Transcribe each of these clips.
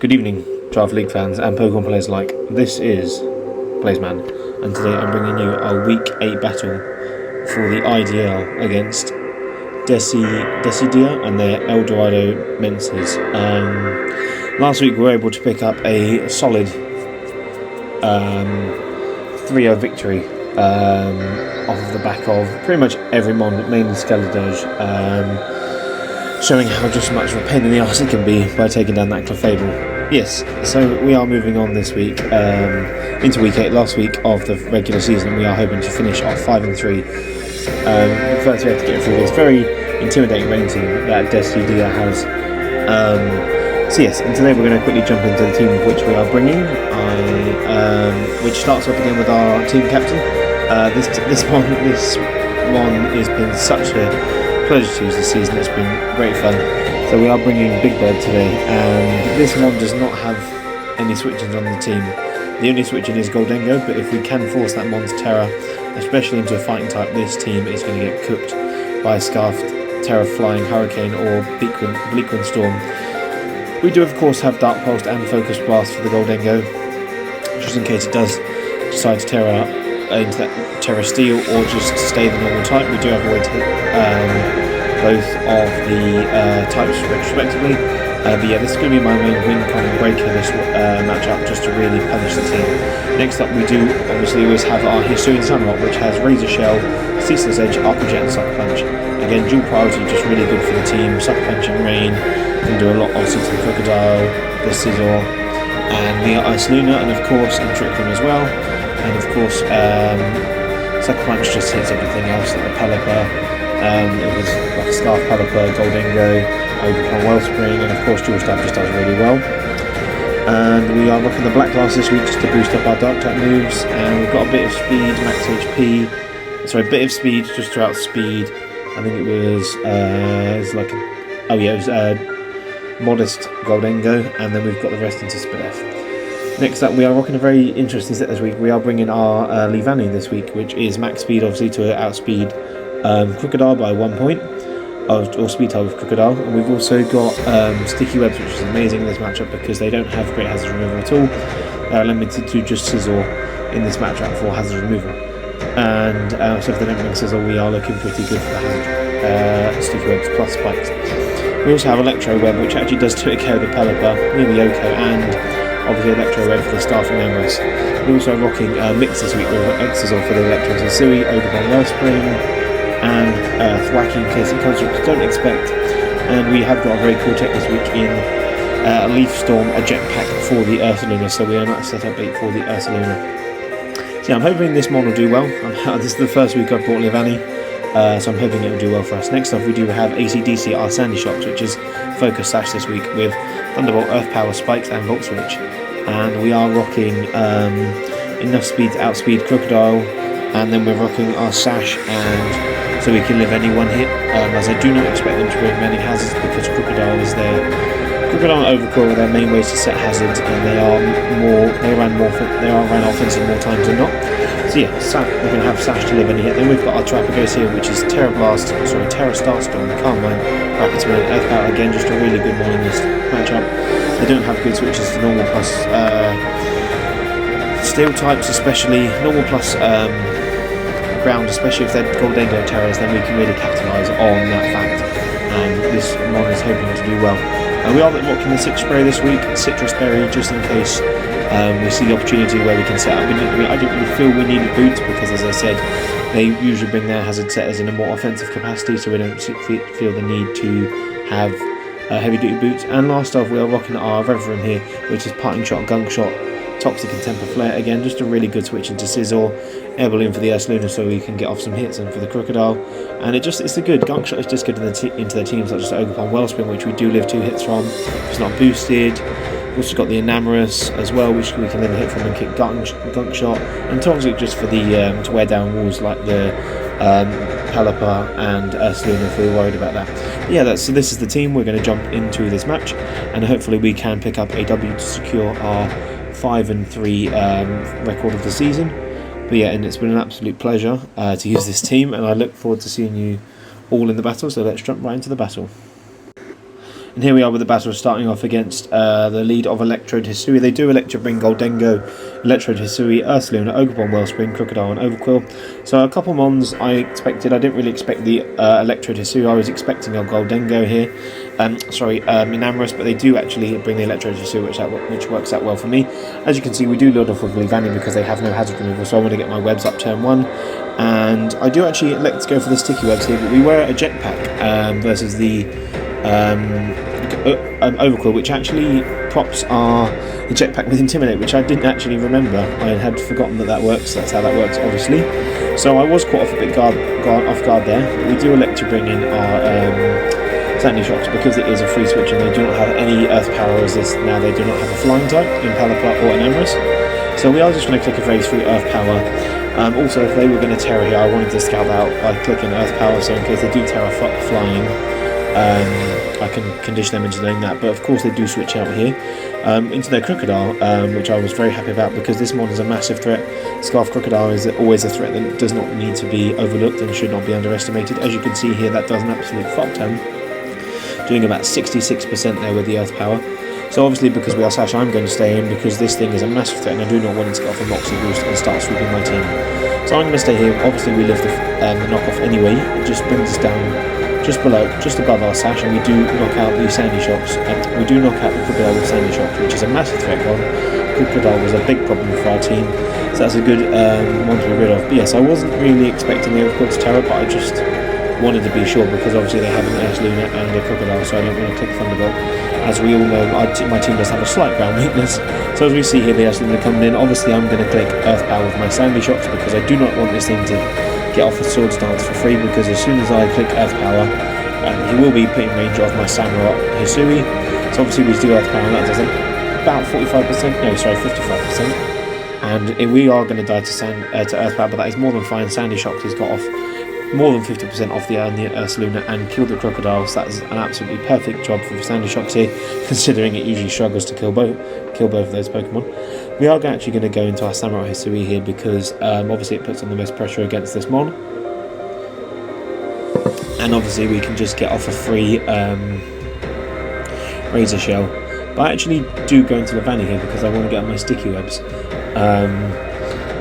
Good evening, Draft League fans and Pokemon players alike. This is Blazeman, and today I'm bringing you our Week 8 battle for the IDL against Decidia and their Dorado Mences. Last week we were able to pick up a solid 3-0 victory off of the back of pretty much every mon, mainly Skeletorge, showing how just much of a pain in the arse it can be by taking down that Clefable. Yes, so we are moving on this week into Week 8, last week of the regular season. We are hoping to finish off 5-3. First we have to get through this very intimidating rain team that Decidia has. So yes, and today we're going to quickly jump into the team which we are bringing, which starts off again with our team captain. This one has been such a pleasure to use this season. It's been great fun. So we are bringing Big Birb today, and this one does not have any switchings on the team. The only switching is Gholdengo, but if we can force that Mon's Terra, especially into a fighting type, this team is going to get cooked by a Scarfed Terra Flying Hurricane or Bleakwind Storm. We do of course have Dark Pulse and Focus Blast for the Gholdengo, just in case it does decide to tear out into that Terra Steel or just stay the normal type. We do have a way to hit both of the types respectively. But yeah, this is going to be my main win-con breaker this matchup, just to really punish the team. Next up, we do obviously always have our Hisuian Sunrock, which has Razor Shell, Ceaseless Edge, Arco Jet, and Sucker Punch. Again, dual priority, just really good for the team. Sucker Punch and Rein can do a lot, obviously, to the Crocodile, the Scizor, and the Ice Luna, and of course, and Trick Room as well. And of course, Sucker Punch just hits everything else, like the Pelipper. It was like a Scarf Pelipper, Gholdengo, Overcome Wellspring, and of course Dual Stab just does really well. And we are rocking the Black Glass this week just to boost up our Dark type moves, and we've got a bit of speed, max HP, sorry, a bit of speed just to outspeed. I think it was, modest Gholdengo, and then we've got the rest into Spadef. Next up, we are rocking a very interesting set this week. We are bringing our Leavanny this week, which is max speed, obviously, to outspeed Crocodile by 1 point, or speed type with Crocodile. And we've also got Sticky Webs, which is amazing in this matchup because they don't have great hazard removal at all. They are limited to just Scizor in this matchup for hazard removal. And so if they don't bring Scizor, we are looking pretty good for the hazard Sticky Webs plus Spikes. We also have Electro Web, which actually does take care of the Pelipper, nearly Yoko, and obviously Electro Web for the Starfing Memories. We're also rocking Mix this week with Exazor for the Electro Zensui, Overcome Wellspring, and Thwacky in case it comes, which you don't expect. And we have got a very cool tech this week in a Leaf Storm, a jetpack for the Ursaluna, so we are not set up 8 for the Ursaluna. So yeah, I'm hoping this mon will do well. This is the first week I've bought Leavanny, so I'm hoping it will do well for us. Next up, we do have ACDC, our Sandy Shocks, which is Focus Sash this week with Thunderbolt, Earth Power, Spikes, and Volt Switch. And we are rocking enough speed to outspeed Crocodile, and then we're rocking our Sash, and so we can live any one hit, as I do not expect them to bring many hazards because Crocodile is there. Crocodile and Overclaw are their main ways to set hazards, and they are ran offensive more times than not. So yeah, we're going to have Sash to live any hit. Then we've got our Terapagos here, which is Terra Starstorm, Carmine, Rapidman, Earth Power, again just a really good one in this matchup. They don't have good switches to normal plus steel types, especially normal plus ground, especially if they're Gholdengo Terras, then we can really capitalise on that fact, and this mon is hoping to do well. We are rocking the Citrus Berry this week, Citrus Berry, just in case we see the opportunity where we can set up. I didn't really feel we needed boots because, as I said, they usually bring their hazard setters in a more offensive capacity, so we don't feel the need to have heavy duty boots. And last off, we are rocking our Reverend here, which is Parting Shot, Gunk Shot, Toxic and Temper Flare. Again, just a really good switch into Scizor, Air Balloon for the Ursaluna so we can get off some hits, and for the Crocodile. And it's a good Gunk Shot is just good into the teams such as Overcome Wellspring, which we do live 2 hits from. It's not boosted. We've also got the Enamorous as well, which we can live a hit from and kick Gunk Shot. And Toxic just for the to wear down walls like the Pelipper and Ursaluna if we're worried about that. But yeah, so this is the team. We're going to jump into this match, and hopefully we can pick up a W to secure our 5-3 record of the season. But yeah, and it's been an absolute pleasure to use this team, and I look forward to seeing you all in the battle, so let's jump right into the battle. And here we are with the battle starting off against the lead of Electrode Hisui. They do Electro bring Goldengo, Electrode Hisui, Ursaluna, Ogerpon, Wellspring, Crocodile and Overquill. So a couple mons I expected. I didn't really expect the Electrode Hisui. I was expecting a Goldengo here. Enamorous, but they do actually bring the Electrode Hisui, which works out well for me. As you can see, we do load off with Leavanny because they have no hazard removal, so I want to get my webs up turn 1. And I do actually elect to go for the sticky webs here, but we were a jetpack versus the Overquill, which actually props are the jetpack with Intimidate, which I didn't actually remember. I had forgotten that works. That's how that works, obviously. So I was caught off a bit off guard there. But we do elect to bring in our Sandy Shocks because it is a free switch and they do not have any earth power as this. Now they do not have a flying type in Palapla or Enamorous. So we are just going to click a phase 3 earth power. Also, if they were going to Terra here, I wanted to scout out by clicking earth power, so in case they do Terra flying, I can condition them into doing that. But of course they do switch out here into their Crocodile, which I was very happy about because this mod is a massive threat. Scarf Crocodile is always a threat that does not need to be overlooked and should not be underestimated. As you can see here, that does an absolute fuck ton, doing about 66% there with the earth power. So obviously because we are Sash, I'm going to stay in because this thing is a massive threat and I do not want it to get off a Moxie boost and start sweeping my team. So I'm going to stay here. Obviously we live the knockoff anyway. It just brings us down just above our Sash, and we do knock out the Sandy Shocks. We do knock out the Crocodile with Sandy Shocks, which is a massive threat one. Crocodile was a big problem for our team, so that's a good one to be rid of. But yes, I wasn't really expecting the Overquill to Terra, but I just wanted to be sure because obviously they have an Ursaluna and a Crocodile, so I don't want to click Thunderbolt. As we all know, my team does have a slight ground weakness. So as we see here, the Ursaluna coming in. Obviously I'm going to click Earth Power with my Sandy Shocks because I do not want this thing to get off the Swords Dance for free, because as soon as I click Earth Power, he will be putting range off my Samurai Hisui. So obviously we do Earth Power and that does about 55%, no sorry 55%. And we are going to die to Earth Power, but that is more than fine. Sandy Shocks has got off more than 50% off the Ursaluna and killed the Crocodile, so that is an absolutely perfect job for Sandy Shocks here, considering it usually struggles to kill both of those Pokemon. We are actually going to go into our Samurai Hisui here because obviously it puts on the most pressure against this mon. And obviously we can just get off a free Razor Shell. But I actually do go into Leavanny here because I want to get on my sticky webs.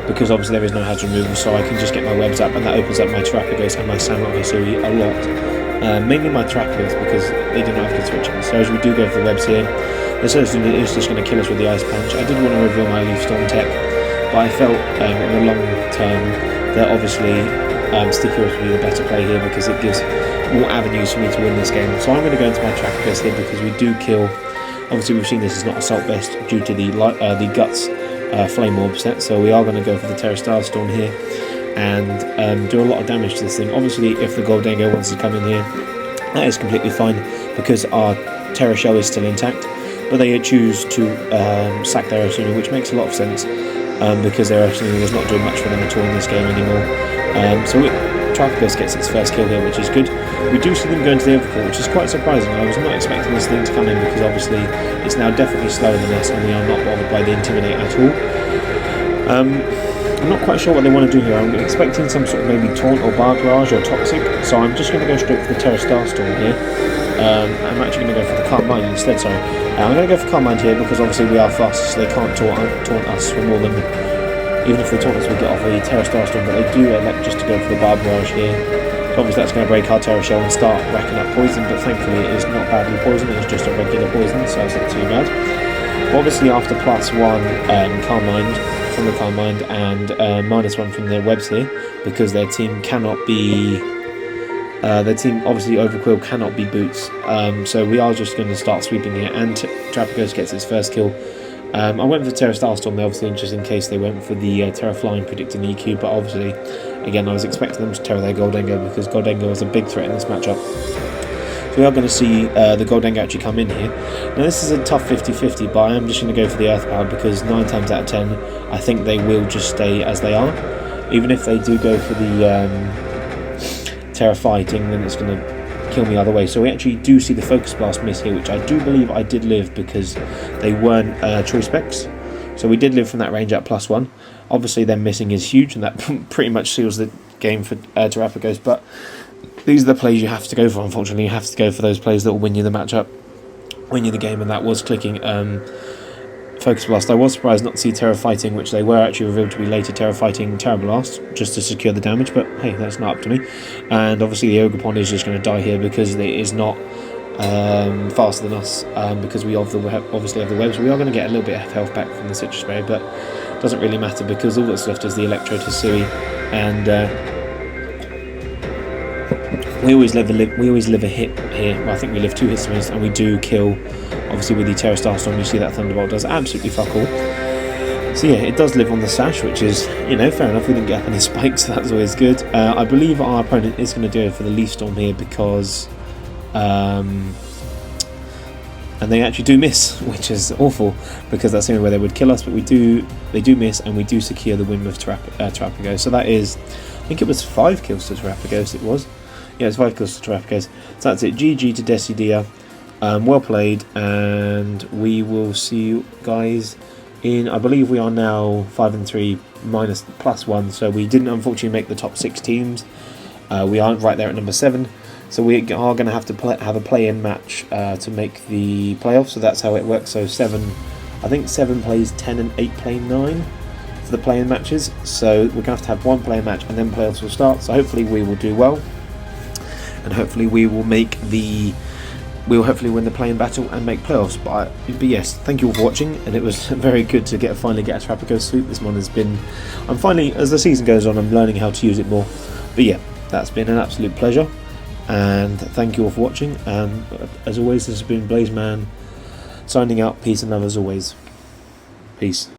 Because obviously there is no hazard removal, so I can just get my webs up, and that opens up my Terapagos and my Samurai Hisui a lot. Mainly my Terapagos because they do not have good switching. So as we do go for the webs here, this Ursaluna is just going to kill us with the Ice Punch. I did want to reveal my Leaf Storm tech, but I felt in the long term that obviously Sticky Webs would be the better play here because it gives more avenues for me to win this game. So I'm going to go into my Terapagos here because we do kill. Obviously we've seen this is not Assault Vest due to the Guts Flame Orb set, so we are going to go for the Terra Starstorm here and do a lot of damage to this thing. Obviously if the Goldengo wants to come in here, that is completely fine because our Terra Shell is still intact, but they choose to sack their Ursaluna, which makes a lot of sense because their Ursaluna was not doing much for them at all in this game anymore. So Terapagos gets its first kill here, which is good. We do see them go into the Overquill, which is quite surprising. I was not expecting this thing to come in because obviously it's now definitely slower than us and we are not bothered by the Intimidate at all. I'm not quite sure what they want to do here. I'm expecting some sort of maybe Taunt or Bar Barrage or Toxic, so I'm just going to go straight for the Terra Starstorm here. I'm actually going to go for the Calm Mind instead, sorry. I'm going to go for Calm Mind here because obviously we are fast, so they can't taunt us for more than... Even if they taunt us, we get off a Terra Starstorm, but they do elect just to go for the Bar Barrage here. So obviously that's going to break our Terra Shell and start racking up poison, but thankfully it is not badly poison, it's just a regular poison, so it's not too bad. But obviously after +1 Calm Mind from the Calm Mind and -1 from their webs here, because their team cannot be... their team, obviously Overquill cannot be Boots, so we are just going to start sweeping here, and Terapagos gets its first kill. I went for Terra Starstorm there, obviously, just in case they went for the Terra Flying predicting EQ, but obviously, again, I was expecting them to Terra their Goldengo because Goldengo is a big threat in this matchup. So we are going to see the Goldengo actually come in here. Now this is a tough 50-50, but I am just going to go for the Earth Power because 9 times out of 10, I think they will just stay as they are. Even if they do go for the Terra Fighting, then it's going to kill me either way. So we actually do see the Focus Blast miss here, which I do believe I did live because they weren't choice specs. So we did live from that range at +1. Obviously them missing is huge and that pretty much seals the game for Terapagos, but these are the plays you have to go for. Unfortunately you have to go for those plays that will win you the matchup. when you're in the game, and that was clicking Focus Blast. I was surprised not to see Terra fighting, which they were actually revealed to be later Terra fighting Terra Blast, just to secure the damage, but hey, that's not up to me. And obviously the Ogre Pond is just going to die here because it is not faster than us, because we obviously have the webs. We are going to get a little bit of health back from the Citrus Spray, but it doesn't really matter because all that's left is the Electro Decidia, and we always live a hit here. Well, I think we live 2 hits to miss, and we do kill. Obviously with the Terra Starstorm, you see that Thunderbolt does absolutely fuck all. So yeah, it does live on the sash, which is, you know, fair enough. We didn't get up any spikes, so that's always good. I believe our opponent is going to do it for the Leaf Storm here because and they actually do miss, which is awful because that's the only way they would kill us, but they do miss, and we do secure the win with Terapagos. So that is, I think it was 5 kills to Terapagos, it was. Yeah, it's 5 kills to Terapagos. So that's it. GG to Decidia. Well played, and we will see you guys in, I believe we are now 5-3 +1, so we didn't unfortunately make the top 6 teams. We aren't right there at number 7, so we are going to have to have a play-in match to make the playoffs, so that's how it works. So 7 plays 10 and 8 play 9 for the play-in matches, so we're going to have one play-in match and then playoffs will start, so hopefully we will do well, and hopefully we will make the... We'll hopefully win the play-in battle and make playoffs. But yes, thank you all for watching, and it was very good to finally get a Terapagos suit. This one has been... I'm finally, as the season goes on, I'm learning how to use it more. But yeah, that's been an absolute pleasure, and thank you all for watching. And as always, this has been Blazeman signing out. Peace and love as always. Peace.